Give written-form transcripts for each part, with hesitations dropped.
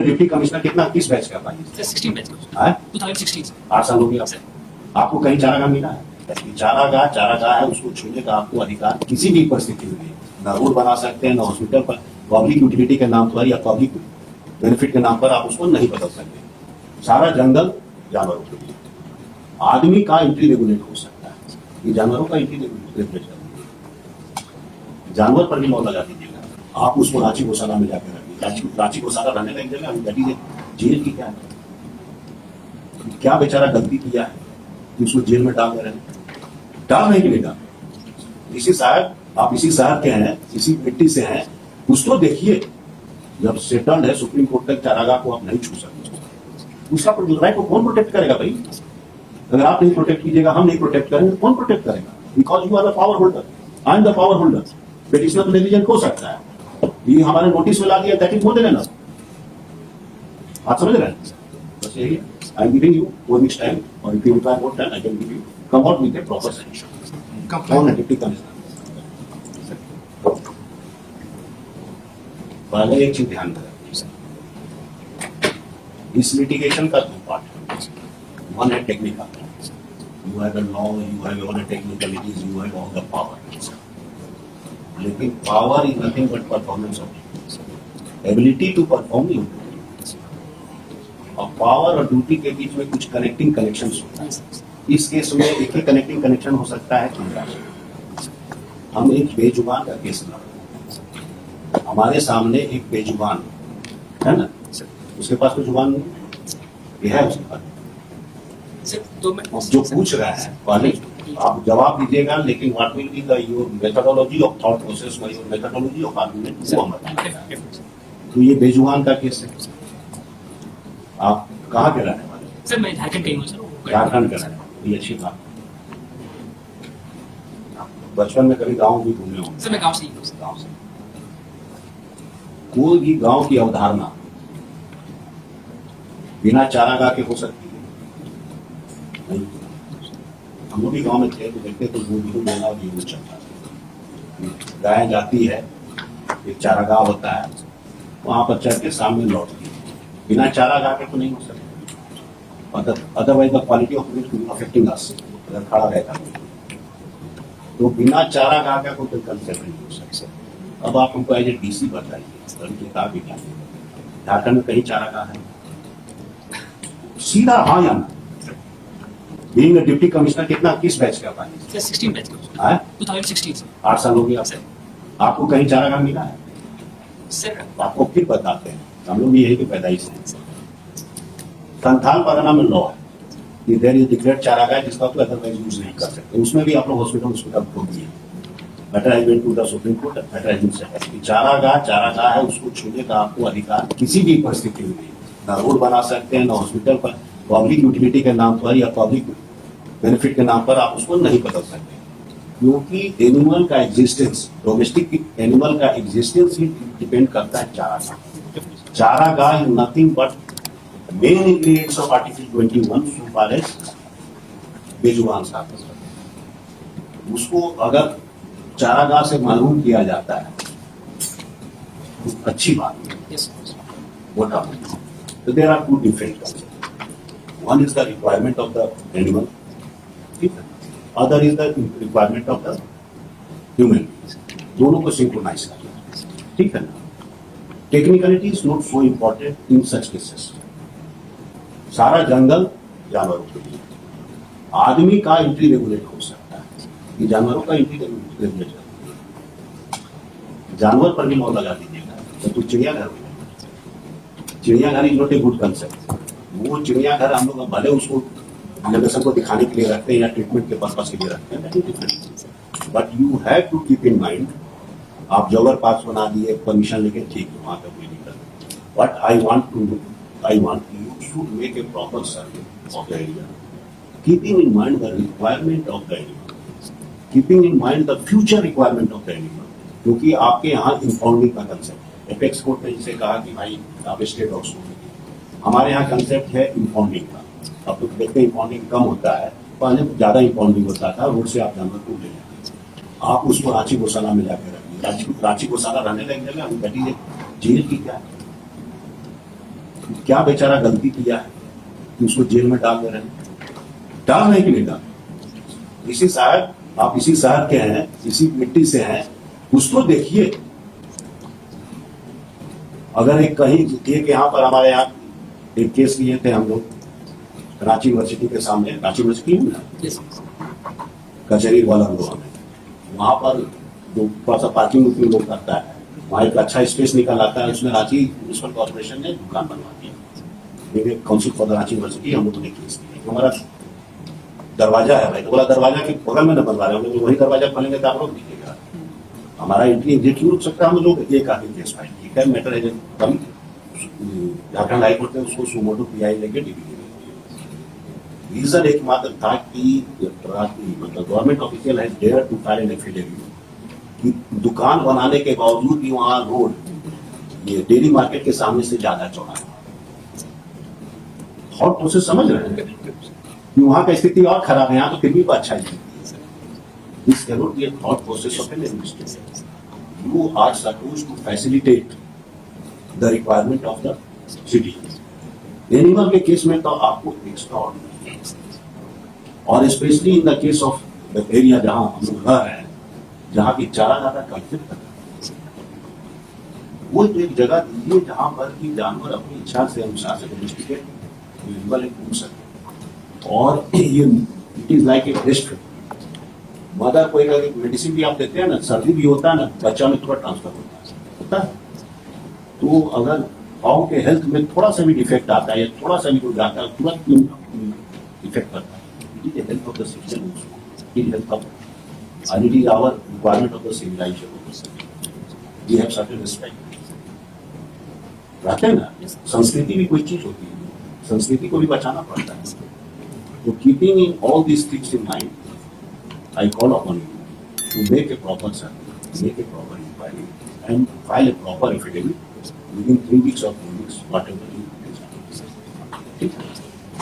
Deputy commissioner कितना किस batch का था? 16 बैच है 2016 8 साल हो गया आपको कहीं चारागाह मिला है? चारागाह है, उसको छूने का आपको अधिकार किसी भी परिस्थिति में नहीं। ना रोड बना सकते हैं, ना हॉस्पिटल पर पब्लिक यूटिलिटी के नाम पर या पब्लिक बेनिफिट के नाम पर आप उसको नहीं बदल सकते। सारा जंगल जानवरों के लिए, आदमी का एंट्री रेगुलेट हो सकता है, ये जानवरों का एंट्री रेगुलेट कर, जानवर पर भी लॉ लगा दीजिएगा। आप उसको रांची गौशाला में जाकर रखिए, रांची गौशाला रहने का एक जगह दैट इज जेल की क्या बेचारा गलती किया है कि उसको जेल में डाल रहे हैं? डाल नहीं कि नहीं डाल? इसी साहब आप इसी शहर के हैं, इसी मिट्टी से हैं, कुछ तो देखिए। जब सेटल्ड है सुप्रीम कोर्ट तक, चारागाह को आप नहीं छू सकते, उसका राइट को कौन प्रोटेक्ट करेगा भाई? अगर आप नहीं प्रोटेक्ट कीजिएगा, हम नहीं प्रोटेक्ट करेंगे, कौन प्रोटेक्ट करेगा? Because you are the power holder, I am the power holder. Petitioner तो नेग्लिजेंट हो सकता है, ये हमारे नोटिस में ला दिया, that is more than enough. आप समझ रहे हैं? बस यही है। I am giving you 4 weeks time, और if you require more time I can give you, come out with a proper solution. कौन है डिप्टी कमिश्नर? पहले एक चीज ध्यान करें, इस लिटिगेशन का 2 पार्ट है। वन है technical, you have the law, you have all the technicalities, you have all the power. लेकिन power is nothing but performance of ability to perform your duty. और पावर और ड्यूटी के बीच में कुछ कनेक्टिंग कनेक्शंस होता है। इस केस में एक ही कनेक्टिंग कनेक्शन हो सकता है कि हम एक बेजुबान का केस लड़ रहे हैं, हमारे सामने एक बेजुबान है ना, उसके पास तो जुबान नहीं है, उसके पास तो जो पूछ रहा है पहले आप जवाब दीजिएगा, लेकिन what will be the your methodology of thought process, your methodology of argument, वो हम बताएंगे। तो ये बेजुबान का केस है। आप कहाँ के रहने वाले? सर मैं झारखंड का हूँ सर। झारखंड का रहने वाले, ये अच्छी बात। बचपन में कभी गाँव भी घूमे होंगे? सर मैं गाँव से ही हूँ। गाँव से कोई भी गाँव की अवधारणा बिना चारागाह के हो सकती है? नहीं। हम लोग भी गाँव में थे तो देखते तो वो बोला भी वो चलता है, गाय जाती है, एक चारागाह होता है, वहां पर चढ़ के सामने लौटती है। बिना चारागाह के तो नहीं हो सकता, otherwise the quality of milk affecting us, अगर खड़ा रहता तो बिना चारागाह का कोई कंसेप्ट नहीं हो सकता। अब आप हमको एज ए डीसी बताइए, झारखंड में कहीं चारागाह है? सीधा हाँ या ना? बीइंग अ डिप्टी कमिश्नर कितना किस बैच का था? 16 बैच है 2016 8 साल हो गया आपको कहीं चारागाह मिला है? सर आपको फिर बताते हैं, हम लोग यही की पैदाइश है। संथाल परगना में लॉ है कि देयर इज डिक्लेयर्ड चारागाह जिसका तो अदरवाइज यूज नहीं कर सकते, उसमें भी आप लोग हॉस्पिटल खोल दिए। Better I went to the Supreme Court, better I said चारागाह है, उसको छूने का आपको अधिकार किसी भी परिस्थिति में नहीं। ना रोड बना सकते हैं, ना हॉस्पिटल पर पब्लिक यूटिलिटी के नाम पर या पब्लिक बेनिफिट के नाम पर आप उसको नहीं बदल सकते, क्योंकि एनिमल का एग्जिस्टेंस, डोमेस्टिक एनिमल का एग्जिस्टेंस ही डिपेंड करता है चारागाह। चारागाह is nothing but main ingredients of article 21 so far as बेजुबान साहब, उसको अगर चारागाह से महरूम किया जाता है तो अच्छी बात है। So there are 2 different concepts. One is the requirement of the animal, other is the requirement of the human beings. दोनों को सिंक्रोनाइज करना, ठीक है ना? Technicality is not so important in such cases. सारा जंगल जानवरों के लिए, आदमी का एंट्री रेगुलेट हो सकता है, ये जानवरों का एंट्री रेगुलेट करता है। जानवर पर भी लॉ लगा दीजिएगा तो चिड़ियाघर में, चिड़ियाघर is not a good concept. वो चिड़ियाघर हम लोग भले उसको जनरेशन को दिखाने के लिए रखते हैं या ट्रीटमेंट के पर्पज के लिए रखते हैं, but you have to keep in mind, आप जवर पास बना दिए, परमिशन लेके, ठीक है, वहां तक कोई दिक्कत, but I want you should make a proper survey of the area, keeping in mind the requirement of the area, keeping in mind the future requirement of the area, क्योंकि आपके यहाँ इम्पाउंडिंग का कंसेप्ट है। Apex court ने जिसे कहा कि भाई आप स्टेट डॉग्स को, हमारे यहाँ कंसेप्ट है इम्पाउंडिंग का। अब तो देखते हैं इम्पाउंडिंग कम होता है, पहले ज्यादा इम्पाउंडिंग होता था, रोड से आप जानवर को ले जाते, आप उसको रांची गौशाला में जाकर रखिए। रांची गौशाला रहने लग जगह दैट इज जेल की क्या है? क्या बेचारा गलती किया है कि उसको जेल में डाल दे रहे हैं? डाल नहीं कि नहीं डाल? इसी शहर, आप इसी शहर के हैं, इसी मिट्टी से हैं, उसको देखिए। अगर एक कहीं एक यहाँ पर हमारे यहाँ एक केस लिए थे हम लोग रांची यूनिवर्सिटी के सामने, रांची यूनिवर्सिटी में ना कचहरी वाला लोग में, वहां पर जो थोड़ा सा पार्किंग उर्किंग लोग करता है, वहाँ एक अच्छा स्पेस निकल आता है, उसमें रांची म्यूनिसिपल कॉर्पोरेशन ने दुकान बनवा दी। Council for the Ranchi university हम लोगों ने केस किया। हमारा दरवाजा है भाई, तो बोला दरवाजा के बगल में न बनवा रहे होंगे, वही दरवाजा खोलेंगे तो आप लोग दिखेगा। हमारा एंट्री एग्जिट रुक सकता है, हम लोग एक आदमी केस फाइल किया। मैटर है कम झारखंड हाईकोर्ट ने उसको सुमोटो पीआई लेके डीपी रीजन एकमात्र था कि मतलब government official has dare to file an affidavit कि दुकान बनाने के बावजूद भी वहां रोड ये डेयरी मार्केट के सामने से ज्यादा चौड़ा है। थॉट प्रोसेस समझ रहे हैं कि वहां का स्थिति और खराब है, यहाँ तो फिर भी अच्छा स्थिति है। This cannot be a thought process of an administration. You are supposed to facilitate the requirement of the city. Animal के केस में तो आपको एक्स्ट्रा ऑर्डिनरी, और specially in the case of the area जहां हम लोग रह रहे हैं, जहां की चारागाह का कॉन्सेप्ट है, वो तो एक जगह दीजिए जहां पर कि जानवर अपनी इच्छा से अनुसार से डोमेस्टिकेट एनिमल घूम सके। और ये it is like a breast mother को एक मेडिसिन भी आप देते हैं ना, सर्दी भी होता है ना, बच्चा में थोड़ा ट्रांसफर होता है। तो अगर गाँव के हेल्थ में थोड़ा सा भी डिफेक्ट आता है या थोड़ा सा भी कुछ जाता है, तुरंत इफेक्ट करता है। It is the health of the citizen, it is health of and it is our requirement of the civilization. We have certain respect. रहते हैं ना, संस्कृति भी कोई चीज होती है, संस्कृति को भी बचाना पड़ता है। तो keeping in all these things in mind, I call upon you to make a proper survey, make a proper inquiry, and file a proper affidavit within 3 weeks or 4 weeks, whatever you desire.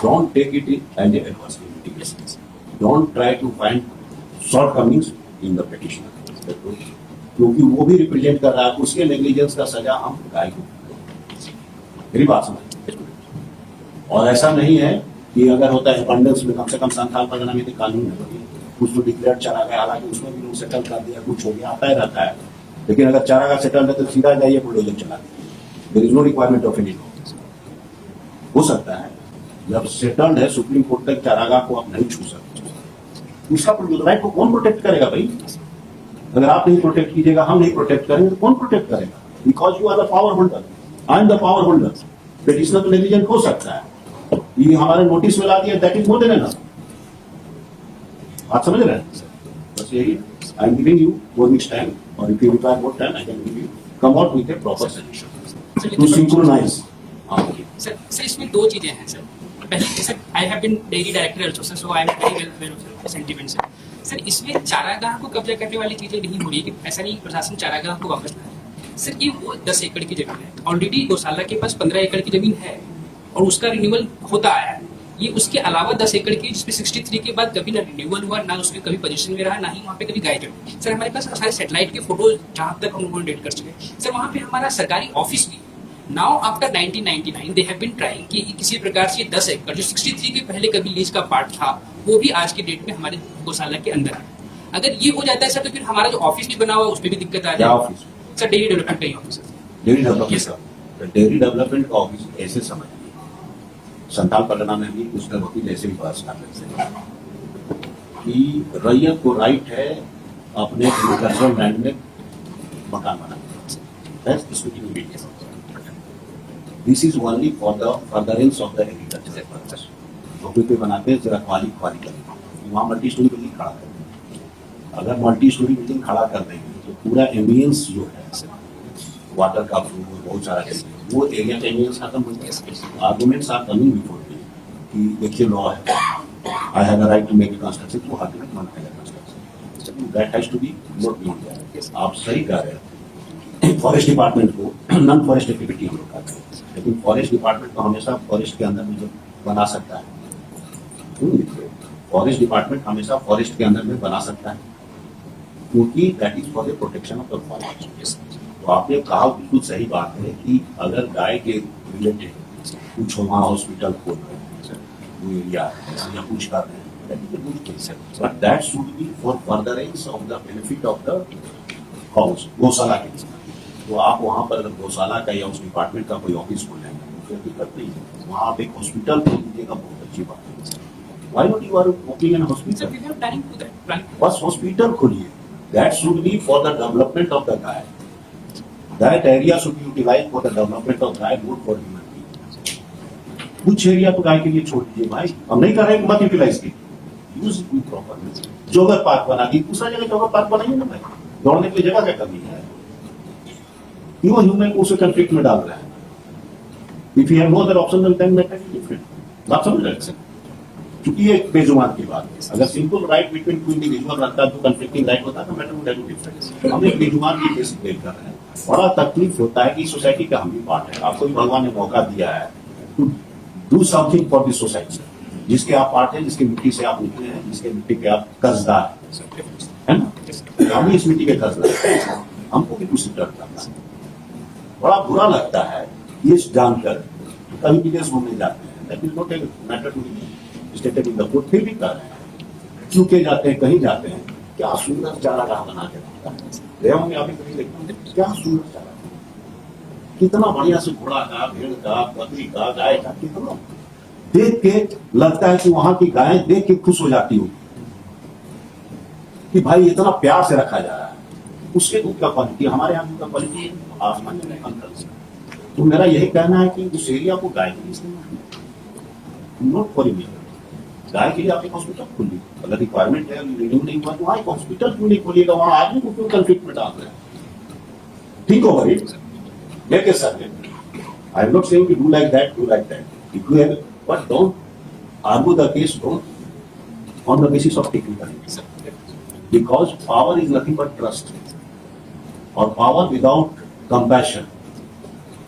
Don't take it as a adverse litigation. Don't try to find shortcomings in the petitioner, क्योंकि वो भी represent कर रहा है, उसके negligence का सजा हम गाय को, मेरी बात समझ। और ऐसा नहीं है कि अगर होता है अबंडेंस में, कम से कम संथाल परगना में कानून है, कुछ तो डिक्लेयर चला गया, हालांकि उसमें भी लोग सेटल कर दिया, कुछ हो गया, आता ही रहता है। लेकिन अगर चारागाह सेटल है तो सीधा जाइए बुलडोजर चला दीजिए, there is no requirement of any law. हो सकता है जब सेटल्ड है, सुप्रीम कोर्ट तक चारागाह को आप नहीं छू सकते, उसका राइट को कौन प्रोटेक्ट करेगा भाई? अगर आप नहीं प्रोटेक्ट कीजिएगा, हम नहीं प्रोटेक्ट करेंगे, तो कौन प्रोटेक्ट करेगा? Because you are the power holder, I am the power holder. Petitioner तो नेग्लिजेंट हो सकता है, ये हमारे नोटिस में ला दिया, that is more than enough. आप समझ रहे हैं? बस यही, I am giving you 4 weeks time, और if you require more time I can give you, come out with a proper solution to synchronise. Sir इसमें 2 चीजें हैं सर। पहले sir, I have been dairy director also sir, so I am very well aware of the sentiment sir. Sir इसमें चारागाह को कब्जा करने वाली चीजें नहीं हो रही कि ऐसा नहीं प्रशासन चारागाह को वापस लाए। सर ये वो 10 एकड़ की जमीन है, ऑलरेडी गौशाला के पास 15 एकड़ की जमीन है और उसका रिन्यूअल होता आया है। ये उसके अलावा 10 एकड़ की, जिसमें 63 के बाद कभी ना रिन्यूअल हुआ, ना उसमें कभी पोजीशन में रहा, ना ही वहाँ पे कभी गाय जमी। सर हमारे पास सारे सैटेलाइट के फोटोज जहाँ तक हम डेट कर चुके सर, वहाँ पे हमारा सरकारी ऑफिस भी now after 1999 they have been trying कि किसी प्रकार से 10 एकड़ जो 63 के पहले कभी लीज का पार्ट था, वो भी आज के डेट में हमारे गौशाला के अंदर है। अगर ये हो जाता है सर, तो फिर हमारा जो ऑफिस भी बना हुआ है उस पर भी दिक्कत आ जाएगी सर। डेयरी डेवलपमेंट का ही office, dairy development, dairy development का ऑफिस ऐसे समझिए, संथाल परगना में भी उसका वकील ऐसे भी पास कर सकते हैं कि रैयत को राइट है अपने एग्रीकल्चरल लैंड में मकान बनाने। This is only for the furtherance of the agricultural purpose. झोपड़ी पे बनाते हैं रखवाली करेंगे, वहाँ मल्टी स्टोरी बिल्डिंग खड़ा करेंगे। अगर मल्टी स्टोरी बिल्डिंग खड़ा कर देंगे तो पूरा एम्बियंस जो है, वाटर का फ्लो, बहुत सारा वो एरिया का एम्बियंस खत्म हो जाएगा। Arguments are coming before me कि देखिए लॉ है, I have a right to make a construction, तो how to make construction, that has to be not beyond that. आप सही कह रहे हैं, फॉरेस्ट डिपार्टमेंट को नॉन फॉरेस्ट एक्टिविटी हम लोग करते हैं, लेकिन फॉरेस्ट डिपार्टमेंट को हमेशा फॉरेस्ट के अंदर में जो बना सकता है, फॉरेस्ट डिपार्टमेंट हमेशा फॉरेस्ट के अंदर में बना सकता है, क्योंकि that is for the protection of the forest. तो आपने कहा बिल्कुल सही बात है कि अगर गाय के रिलेटेड कुछ वहाँ हॉस्पिटल खोल रहे हैं, वो एरिया है या कुछ कर रहे हैं, that is a good thing, sir. But that should be for furtherance of the benefit of the house, गौशाला के लिए. तो आप वहाँ पर अगर गौशाला का या उस डिपार्टमेंट का कोई ऑफिस खोलेंगे तो कोई दिक्कत नहीं है. वहाँ आप एक हॉस्पिटल खोल दीजिएगा, बहुत अच्छी बात है. Why not you are opening an Sir, hospital? we have planning to that. Planning. बस हॉस्पिटल खोलिए. That should be for the development of the guy. That area should be utilized for the development of guy, good for human being. कुछ area तो गाय के लिए छोड़ दीजिए भाई. हम नहीं कर रहे हैं कि मत यूटिलाइज कीजिए. Use it properly. Jogger park बना दी, दूसरा जगह जॉगर पार्क बनाइए ना भाई. दौड़ने की जगह क्या कमी है? क्यों ह्यूमन को उसे कंफ्लिक्ट में डाल रहे हैं? If you have no other option then matter is different. बात समझ रहे हैं? क्योंकि ये बेजुबान की बात है. अगर simple right between two individual रहता तो कंफ्लिक्टिंग राइट होता तो matter would have been different. हम एक बेजुबान की केस प्ले कर रहे हैं. बड़ा तकलीफ होता है कि सोसाइटी का हम भी पार्ट है. आपको भी भगवान ने मौका दिया है to do something for this society, जिसके आप पार्ट है, जिसके मिट्टी से आप निकले हैं, जिसके मिट्टी के आप कर्जदार है ना. हम भी इस मिट्टी के कर्जदार हैं. हमको भी कुछ डर करना है. बड़ा बुरा लगता है ये जानकर कहीं विदेश घूमने जाते हैं. That is not a matter to be stated in the court. फिर भी कर रहे हैं. क्यों के जाते हैं, कहीं जाते हैं. क्या सुंदर चारागाह बना के रखता है. रेवा में आप कहीं देखते हैं क्या सुंदर चारागाह, कितना बढ़िया से घोड़ा का, भेड़ का, बकरी का, गाय का, कितना देख के लगता है कि वहां की गायें देख के खुश हो जाती हो कि भाई इतना प्यार से रखा जा रहा है. उसके दूध का क्वालिटी हमारे यहाँ दूध का क्वालिटी आसमान में अंतर से. तो मेरा यही कहना है कि उस एरिया को गाय के लिए इस्तेमाल नॉट फॉर मी. गाय के लिए आप एक हॉस्पिटल खोलिए. अगर रिक्वायरमेंट है, रिन्यू नहीं हुआ तो वहाँ एक हॉस्पिटल क्यों नहीं खोलिएगा? वहाँ आदमी को क्यों कंफ्लिक्ट में डाल रहे हैं? Think over it. Make a survey. I am not saying कि do like that, do like that. If you have, but don't argue the case, don't on the basis of technical. Because power is nothing but trust. और power without compassion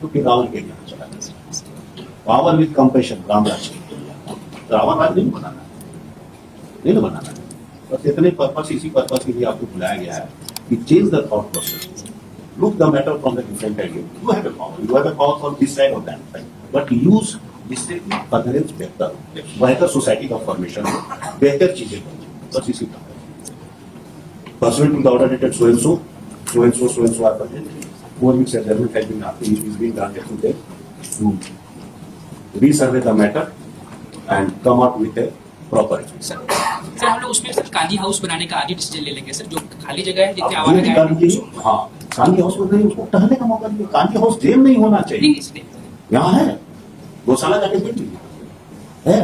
तो फिर रावण के लिए चला गया. Power with compassion Ramraj के लिए. रावण राज नहीं बनाना, नहीं बनाना. बस इतने पर्पस, इसी पर्पस के लिए आपको बुलाया गया है कि change the thought process. Look the matter from the different angle. You have a power. You have a power from this side or that side. But use जिससे कि फर्दरेंस बेहतर हो, बेहतर सोसाइटी का फॉर्मेशन हो, बेहतर चीजें बने. बस इसी तरह. Pursuant to the order dated so and so are present. 4 weeks adjournment has been granted to them to resurvey the matter and come up with a proper. Sir हम लोग उसमें सर कांजी हाउस बनाने का आगे डिसीजन ले लेंगे sir. जो खाली जगह है जितने आप ये भी कर दीजिए. हाँ, कांजी हाउस को नहीं, उसको टहलने का मौका दीजिए. कांजी हाउस जेल नहीं होना चाहिए. यहाँ है, गौशाला जाके देख लीजिए है.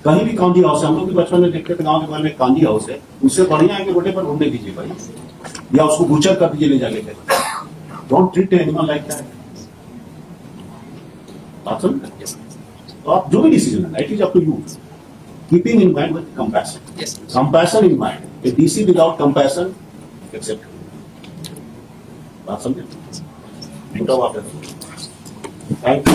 कहीं भी कांजी हाउस है. हम लोग भी बचपन में देखते थे गांव के बारे में कांजी हाउस है. उससे बढ़िया है कि रोडे पर घूमने दीजिए भाई, या उसको गुचर कर दीजिए ले जाके. Don't treat animal like that. आप समझ रहे हैं? तो आप जो भी डिसीजन है, it is up to you. Keeping in mind with compassion. Compassion in mind. A DC without compassion except. बात समझे? Thank you.